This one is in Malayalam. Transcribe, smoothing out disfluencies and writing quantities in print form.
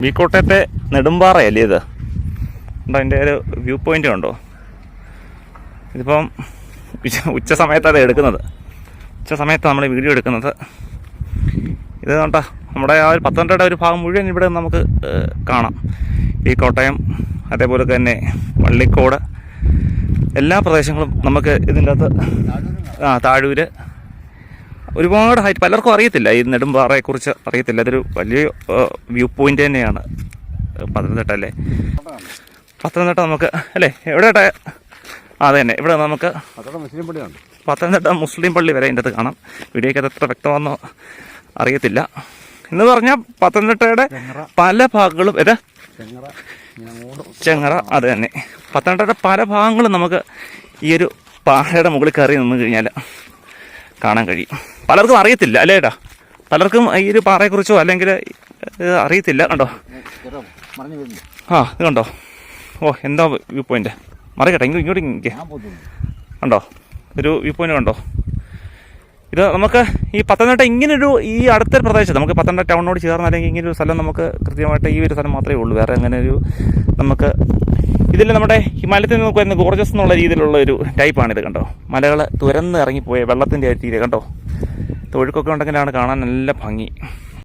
ഈ കോട്ടയത്തെ നെടുമ്പാറയല്ലേ ഇത്? ഉണ്ടോ അതിൻ്റെ ഒരു വ്യൂ പോയിൻ്റ് ഉണ്ടോ? ഇതിപ്പം ഉച്ച സമയത്താണ് എടുക്കുന്നത്. ഉച്ച സമയത്ത് നമ്മൾ വീഡിയോ എടുക്കുന്നത്. ഇത് കണ്ടോ നമ്മുടെ ആ ഒരു പത്തനംതിട്ടയുടെ ഒരു ഭാഗം മുഴുവൻ ഇവിടെ നമുക്ക് കാണാം. ഈ കോട്ടയം, അതേപോലെ തന്നെ വള്ളിക്കോട്, എല്ലാ പ്രദേശങ്ങളും നമുക്ക് ഇതിൻ്റെ അകത്ത്. താഴൂര് ഒരുപാട് ഹൈറ്റ്. പലർക്കും അറിയത്തില്ല ഈ നെടുമ്പാറയെക്കുറിച്ച് അറിയത്തില്ല. ഇതൊരു വലിയ വ്യൂ പോയിൻ്റ് തന്നെയാണ് പത്തനംതിട്ട അല്ലേ? പത്തനംതിട്ട നമുക്ക് അല്ലേ എവിടെ? അതെ തന്നെ, ഇവിടെ നമുക്ക് പത്തനംതിട്ട മുസ്ലിം പള്ളി വരെ ഇതിൻ്റെ അകത്ത് കാണാം. വീഡിയോയ്ക്ക് അത് എത്ര വ്യക്തമാണെന്നോ അറിയത്തില്ല. എന്ന് പറഞ്ഞാൽ പത്തനംതിട്ടയുടെ പല ഭാഗങ്ങളും ചെങ്ങറ, അത് തന്നെ പത്തനംതിട്ടയുടെ പല ഭാഗങ്ങളും നമുക്ക് ഈ ഒരു പാറയുടെ മുകളിൽ കയറി നിന്ന് കഴിഞ്ഞാൽ കാണാൻ കഴിയും. പലർക്കും അറിയത്തില്ല അല്ലേ ഏട്ടാ? പലർക്കും ഈ ഒരു പാറയെക്കുറിച്ചോ അല്ലെങ്കിൽ അറിയത്തില്ല. കണ്ടോ ഇത് കണ്ടോ? ഓ എന്താ വ്യൂ പോയിന്റ്! മറികട്ടെ ഇങ്ങോട്ട് കണ്ടോ ഒരു വ്യൂ പോയിന്റ് കണ്ടോ? ഇത് നമുക്ക് ഈ പത്തനംതിട്ട ഇങ്ങനൊരു ഈ അടുത്തൊരു പ്രദേശത്ത് നമുക്ക് പത്തനംതിട്ട ടൗണിനോട് ചേർന്ന് അല്ലെങ്കിൽ ഇങ്ങനൊരു സ്ഥലം നമുക്ക് കൃത്യമായിട്ട് ഈ ഒരു സ്ഥലം മാത്രമേ ഉള്ളൂ. വേറെ അങ്ങനെ ഒരു നമുക്ക് ഇതിൽ നമ്മുടെ ഹിമാലയത്തിൽ നിന്ന് വരുന്ന ഗോർജസ് എന്നുള്ള രീതിയിലുള്ള ഒരു ടൈപ്പാണിത്. കണ്ടോ മലകൾ തുരന്ന് ഇറങ്ങിപ്പോയ വെള്ളത്തിൻ്റെ രീതിയിൽ കണ്ടോ. ഒഴുക്കൊക്കെ ഉണ്ടെങ്കിലാണ് കാണാൻ നല്ല ഭംഗി.